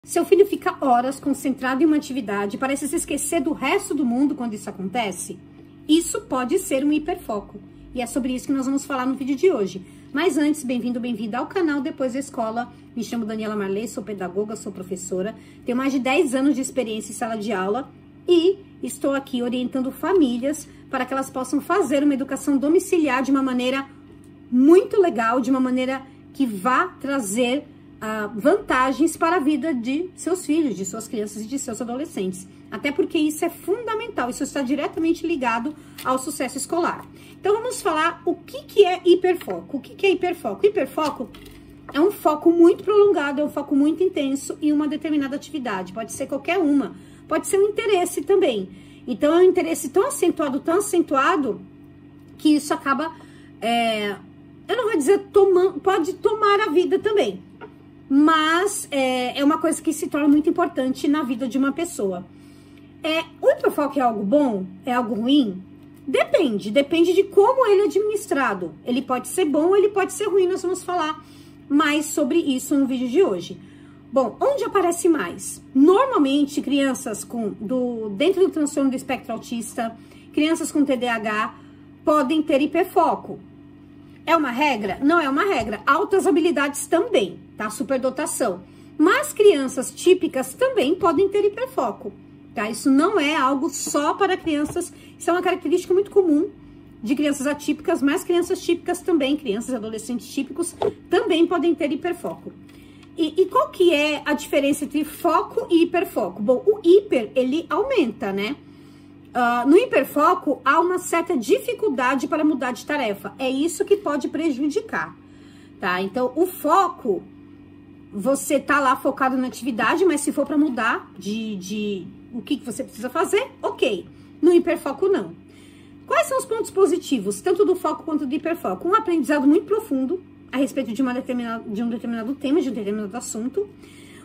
Seu filho fica horas concentrado em uma atividade e parece se esquecer do resto do mundo quando isso acontece? Isso pode ser um hiperfoco. E é sobre isso que nós vamos falar no vídeo de hoje. Mas antes, bem-vindo, bem-vinda ao canal Depois da Escola. Me chamo Daniela Marley, sou pedagoga, sou professora. Tenho mais de 10 anos de experiência em sala de aula e estou aqui orientando famílias para que elas possam fazer uma educação domiciliar de uma maneira muito legal, de uma maneira que vá trazer vantagens para a vida de seus filhos, de suas crianças e de seus adolescentes. Até porque isso é fundamental, isso está diretamente ligado ao sucesso escolar. Então vamos falar o que é hiperfoco. O que é hiperfoco? Hiperfoco é um foco muito prolongado, é um foco muito intenso em uma determinada atividade. Pode ser qualquer uma, pode ser um interesse também. Então é um interesse tão acentuado, que isso acaba, eu não vou dizer pode tomar a vida também. Mas é uma coisa que se torna muito importante na vida de uma pessoa. O hiperfoco é algo bom? É algo ruim? Depende de como ele é administrado. Ele pode ser bom ou ele pode ser ruim, nós vamos falar mais sobre isso no vídeo de hoje. Bom, onde aparece mais? Normalmente, crianças dentro do transtorno do espectro autista, crianças com TDAH, podem ter hiperfoco. É uma regra? Não é uma regra. Altas habilidades também, tá? Superdotação. Mas crianças típicas também podem ter hiperfoco, tá? Isso não é algo só para crianças, isso é uma característica muito comum de crianças atípicas, mas crianças típicas também, crianças e adolescentes típicos também podem ter hiperfoco. E qual que é a diferença entre foco e hiperfoco? Bom, o hiper, ele aumenta, né? No hiperfoco, há uma certa dificuldade para mudar de tarefa. É isso que pode prejudicar, tá? Então, o foco, você tá lá focado na atividade, mas se for para mudar o que você precisa fazer, ok. No hiperfoco, não. Quais são os pontos positivos, tanto do foco quanto do hiperfoco? Um aprendizado muito profundo a respeito de um determinado tema, de um determinado assunto.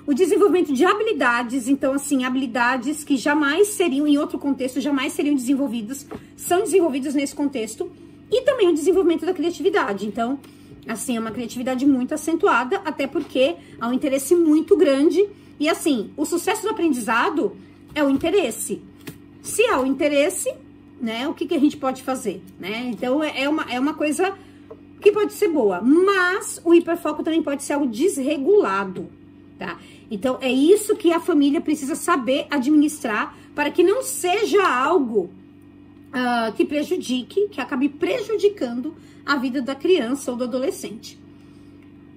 O desenvolvimento de habilidades, então, assim, habilidades que jamais seriam, em outro contexto, jamais seriam desenvolvidas, são desenvolvidas nesse contexto. E também o desenvolvimento da criatividade. Então, assim, é uma criatividade muito acentuada, até porque há um interesse muito grande. E, assim, o sucesso do aprendizado é o interesse. Se há o interesse, né, o que a gente pode fazer, né? Então, é uma coisa que pode ser boa. Mas o hiperfoco também pode ser algo desregulado, tá? Então, é isso que a família precisa saber administrar para que não seja algo que acabe prejudicando a vida da criança ou do adolescente.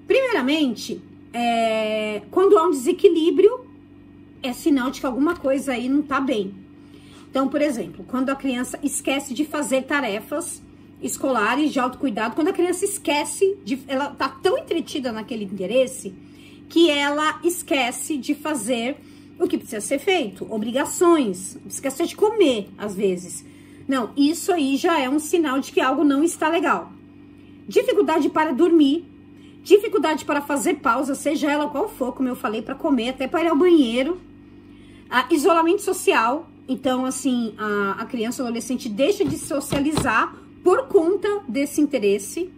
Primeiramente, quando há um desequilíbrio, é sinal de que alguma coisa aí não tá bem. Então, por exemplo, quando a criança esquece de fazer tarefas escolares de autocuidado, quando a criança ela tá tão entretida naquele interesse que ela esquece de fazer o que precisa ser feito, obrigações, esquece de comer, às vezes. Não, isso aí já é um sinal de que algo não está legal. Dificuldade para dormir, dificuldade para fazer pausa, seja ela qual for, como eu falei, para comer, até para ir ao banheiro. Isolamento social, então, assim, a criança ou adolescente deixa de socializar por conta desse interesse.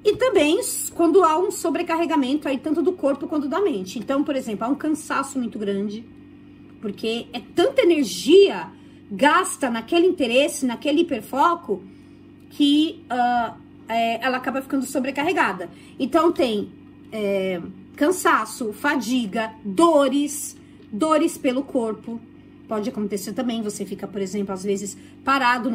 E também quando há um sobrecarregamento aí tanto do corpo quanto da mente. Então, por exemplo, há um cansaço muito grande, porque é tanta energia gasta naquele interesse, naquele hiperfoco, que ela acaba ficando sobrecarregada. Então tem cansaço, fadiga, dores pelo corpo. Pode acontecer também, você fica, por exemplo, às vezes parado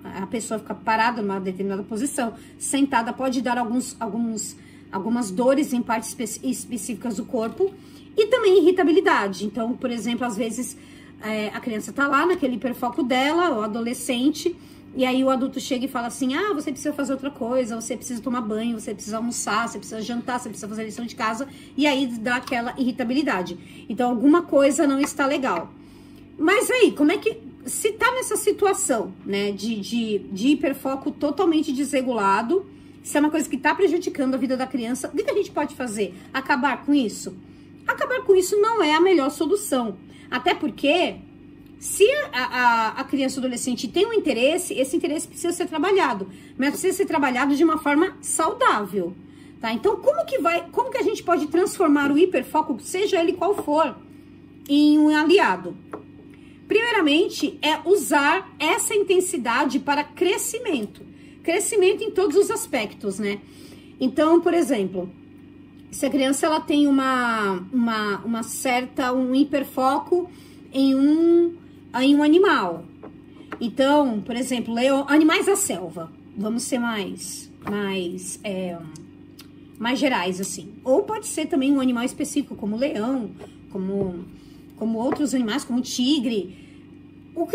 a pessoa fica parada numa determinada posição, sentada, pode dar algumas dores em partes específicas do corpo, e também irritabilidade. Então, por exemplo, às vezes a criança tá lá naquele hiperfoco dela, o adolescente, e aí o adulto chega e fala assim, você precisa fazer outra coisa, você precisa tomar banho, você precisa almoçar, você precisa jantar, você precisa fazer lição de casa, e aí dá aquela irritabilidade. Então, alguma coisa não está legal. Mas aí, como é que... Se tá nessa situação, né, de hiperfoco totalmente desregulado, se é uma coisa que tá prejudicando a vida da criança, o que a gente pode fazer? Acabar com isso? Acabar com isso não é a melhor solução. Até porque, se a criança ou adolescente tem um interesse, esse interesse precisa ser trabalhado. Mas precisa ser trabalhado de uma forma saudável, tá? Então, como que a gente pode transformar o hiperfoco, seja ele qual for, em um aliado? Primeiramente, é usar essa intensidade para crescimento. Crescimento em todos os aspectos, né? Então, por exemplo, se a criança ela tem um hiperfoco em um animal. Então, por exemplo, animais da selva. Vamos ser mais gerais, assim. Ou pode ser também um animal específico, como leão, como outros animais, como tigre. O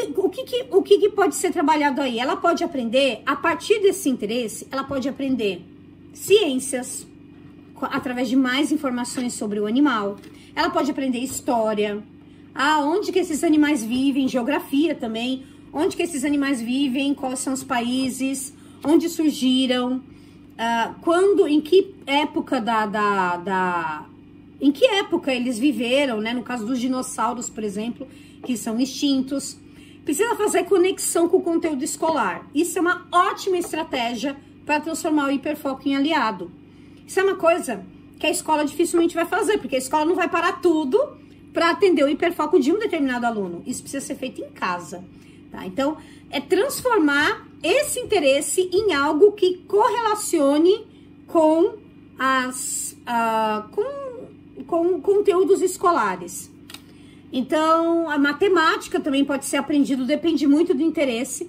que pode ser trabalhado aí? Ela pode aprender, a partir desse interesse, ela pode aprender ciências, através de mais informações sobre o animal. Ela pode aprender história, onde que esses animais vivem, geografia também, onde que esses animais vivem, quais são os países, onde surgiram, em que época em que época eles viveram, né? No caso dos dinossauros, por exemplo, que são extintos. Precisa fazer conexão com o conteúdo escolar. Isso é uma ótima estratégia para transformar o hiperfoco em aliado. Isso é uma coisa que a escola dificilmente vai fazer, porque a escola não vai parar tudo para atender o hiperfoco de um determinado aluno. Isso precisa ser feito em casa, tá? Então, é transformar esse interesse em algo que correlacione com com conteúdos escolares. Então, a matemática também pode ser aprendido, depende muito do interesse,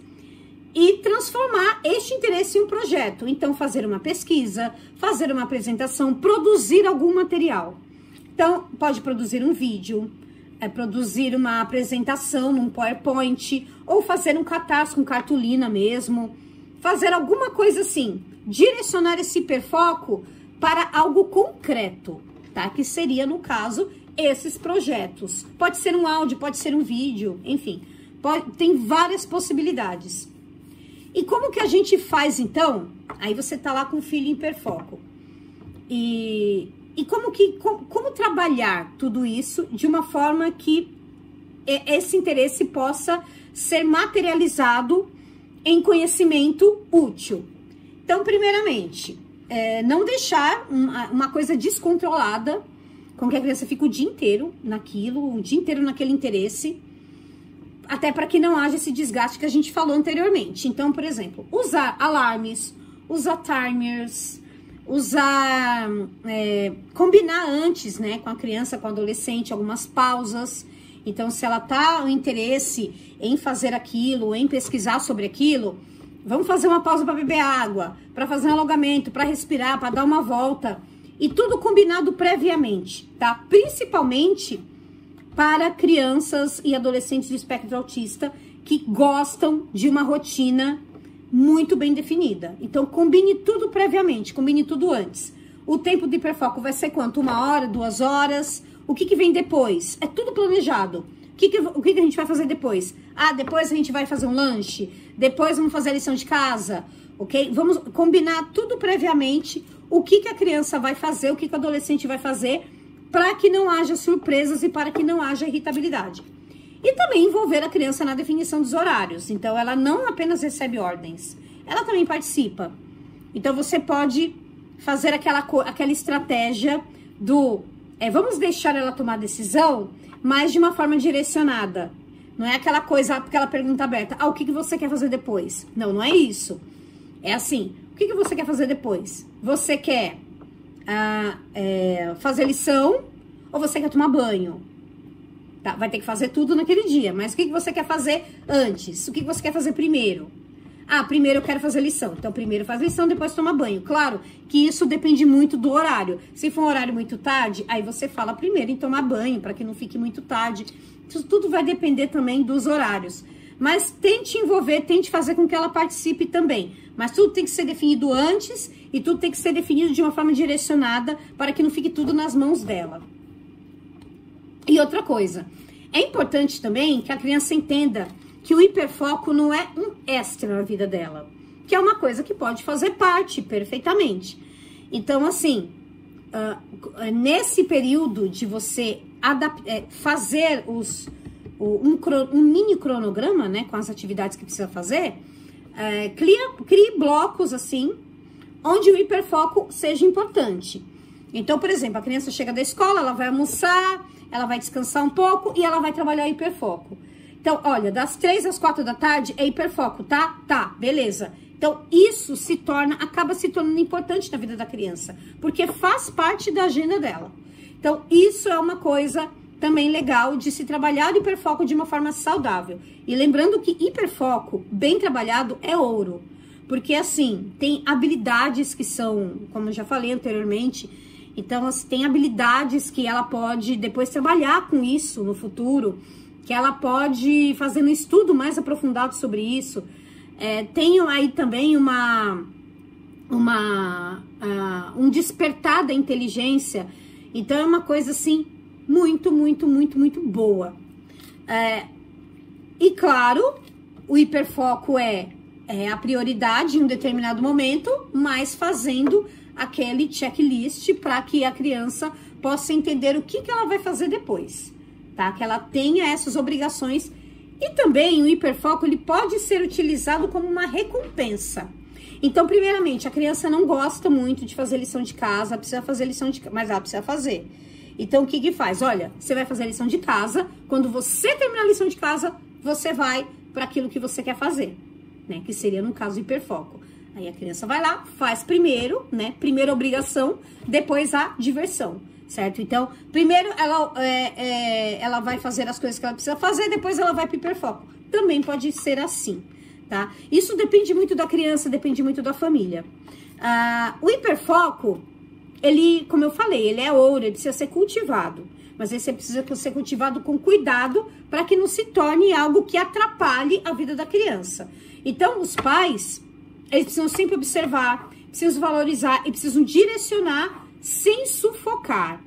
e transformar este interesse em um projeto. Então, fazer uma pesquisa, fazer uma apresentação, produzir algum material. Então, pode produzir um vídeo, produzir uma apresentação num PowerPoint, ou fazer um catarse com cartolina mesmo, fazer alguma coisa assim, direcionar esse hiperfoco para algo concreto, tá? Que seria, no caso, esses projetos. Pode ser um áudio, pode ser um vídeo, enfim, tem várias possibilidades. E como que a gente faz, então? Aí você tá lá com o filho em hiperfoco. E como trabalhar tudo isso de uma forma que esse interesse possa ser materializado em conhecimento útil? Então, primeiramente, não deixar uma coisa descontrolada, com que a criança fique o dia inteiro naquilo, o dia inteiro naquele interesse, até para que não haja esse desgaste que a gente falou anteriormente. Então, por exemplo, usar alarmes, usar timers, combinar antes, né, com a criança, com o adolescente, algumas pausas. Então, se ela tá o interesse em fazer aquilo, em pesquisar sobre aquilo, vamos fazer uma pausa para beber água, para fazer um alongamento, para respirar, para dar uma volta. E tudo combinado previamente, tá? Principalmente para crianças e adolescentes de espectro autista que gostam de uma rotina muito bem definida. Então, combine tudo previamente, combine tudo antes. O tempo de hiperfoco vai ser quanto? 1 hora, 2 horas? O que vem depois? É tudo planejado. O que a gente vai fazer depois? Depois a gente vai fazer um lanche, depois vamos fazer a lição de casa, ok? Vamos combinar tudo previamente, o que a criança vai fazer, o que o adolescente vai fazer, para que não haja surpresas e para que não haja irritabilidade. E também envolver a criança na definição dos horários. Então, ela não apenas recebe ordens, ela também participa. Então, você pode fazer aquela estratégia do... vamos deixar ela tomar decisão, mas de uma forma direcionada. Não é aquela pergunta aberta. O que você quer fazer depois? Não, não é isso. É assim, o que você quer fazer depois? Você quer fazer lição ou você quer tomar banho? Tá, vai ter que fazer tudo naquele dia, mas o que você quer fazer antes? O que você quer fazer primeiro? Primeiro eu quero fazer lição. Então, primeiro faz lição, depois toma banho. Claro que isso depende muito do horário. Se for um horário muito tarde, aí você fala primeiro em tomar banho, para que não fique muito tarde. Isso tudo vai depender também dos horários. Mas tente envolver, tente fazer com que ela participe também. Mas tudo tem que ser definido antes e tudo tem que ser definido de uma forma direcionada para que não fique tudo nas mãos dela. E outra coisa, é importante também que a criança entenda que o hiperfoco não é um extra na vida dela, que é uma coisa que pode fazer parte perfeitamente. Então, assim, nesse período de você fazer um mini cronograma, né, com as atividades que precisa fazer, crie blocos, assim, onde o hiperfoco seja importante. Então, por exemplo, a criança chega da escola, ela vai almoçar, ela vai descansar um pouco e ela vai trabalhar hiperfoco. Então, olha, das 3 às 4 da tarde é hiperfoco, tá? Tá, beleza. Então, isso acaba se tornando importante na vida da criança, porque faz parte da agenda dela. Então, isso é uma coisa também legal de se trabalhar o hiperfoco de uma forma saudável. E lembrando que hiperfoco, bem trabalhado, é ouro. Porque, assim, tem habilidades que são, como eu já falei anteriormente, então, assim, tem habilidades que ela pode depois trabalhar com isso no futuro, que ela pode fazer um estudo mais aprofundado sobre isso. Tenho aí também um despertar da inteligência. Então, é uma coisa, assim, muito, muito, muito, muito boa. E, claro, o hiperfoco é a prioridade em um determinado momento, mas fazendo aquele checklist para que a criança possa entender o que ela vai fazer depois, tá? Que ela tenha essas obrigações. E também o hiperfoco, ele pode ser utilizado como uma recompensa. Então, primeiramente, a criança não gosta muito de fazer lição de casa, precisa fazer lição de casa, mas ela precisa fazer. Então, o que que faz? Olha, você vai fazer a lição de casa, quando você terminar a lição de casa, você vai para aquilo que você quer fazer, né? Que seria, no caso, o hiperfoco. Aí a criança vai lá, faz primeiro, né? Primeiro a obrigação, depois a diversão, certo? Então, primeiro ela vai fazer as coisas que ela precisa fazer, depois ela vai pro hiperfoco. Também pode ser assim, tá? Isso depende muito da criança, depende muito da família. O hiperfoco, ele, como eu falei, ele é ouro, ele precisa ser cultivado. Mas esse precisa ser cultivado com cuidado para que não se torne algo que atrapalhe a vida da criança. Então, os pais, eles precisam sempre observar, precisam valorizar e precisam direcionar sem sufocar,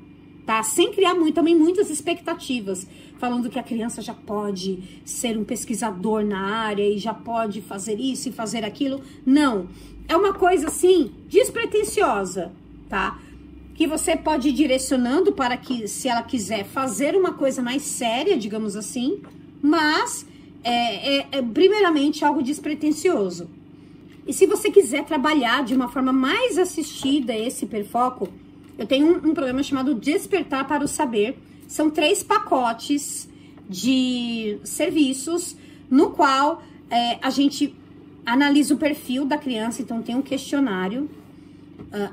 tá? Sem criar também muitas expectativas, falando que a criança já pode ser um pesquisador na área e já pode fazer isso e fazer aquilo. Não, é uma coisa assim, despretensiosa, tá? Que você pode ir direcionando para que, se ela quiser fazer uma coisa mais séria, digamos assim, mas primeiramente algo despretensioso. E se você quiser trabalhar de uma forma mais assistida esse hiperfoco, eu tenho um programa chamado Despertar para o Saber. São 3 pacotes de serviços, no qual a gente analisa o perfil da criança, então tem um questionário.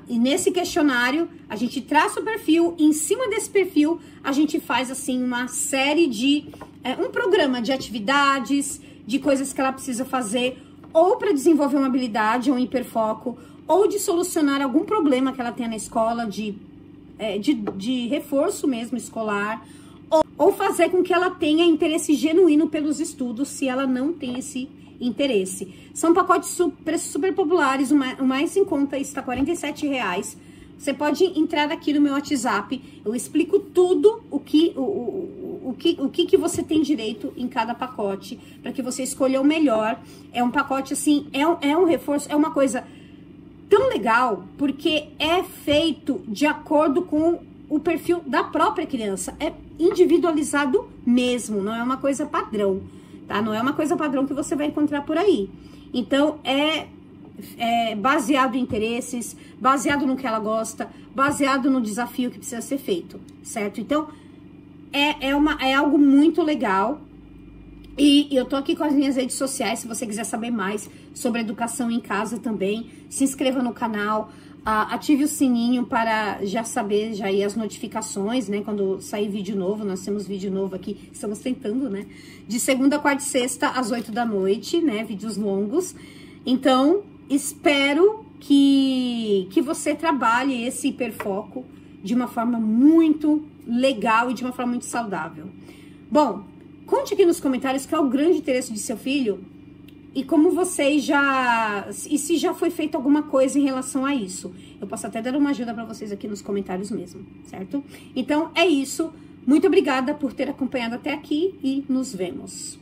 E nesse questionário, a gente traça o perfil, e em cima desse perfil, a gente faz, assim, uma série de... um programa de atividades, de coisas que ela precisa fazer, ou para desenvolver uma habilidade, um hiperfoco, ou de solucionar algum problema que ela tenha na escola, de reforço mesmo escolar, ou fazer com que ela tenha interesse genuíno pelos estudos, se ela não tem esse interesse. São pacotes preços super populares, o mais em conta está R$ 47,00. Você pode entrar aqui no meu WhatsApp, eu explico tudo o que você tem direito em cada pacote, para que você escolha o melhor. É um pacote assim, é um reforço, é uma coisa tão legal, porque é feito de acordo com o perfil da própria criança, é individualizado mesmo, não é uma coisa padrão, tá? Não é uma coisa padrão que você vai encontrar por aí. Então, é baseado em interesses, baseado no que ela gosta, baseado no desafio que precisa ser feito, certo? Então, é algo muito legal. E eu tô aqui com as minhas redes sociais, se você quiser saber mais sobre educação em casa também, se inscreva no canal, ative o sininho para já saber já aí as notificações, né? Quando sair vídeo novo, nós temos vídeo novo aqui, estamos tentando, né? De segunda, quarta e sexta, às 8 da noite, né? Vídeos longos. Então, espero que você trabalhe esse hiperfoco de uma forma muito legal e de uma forma muito saudável. Bom, conte aqui nos comentários qual é o grande interesse de seu filho e como vocês e se já foi feita alguma coisa em relação a isso. Eu posso até dar uma ajuda para vocês aqui nos comentários mesmo, certo? Então, é isso. Muito obrigada por ter acompanhado até aqui e nos vemos.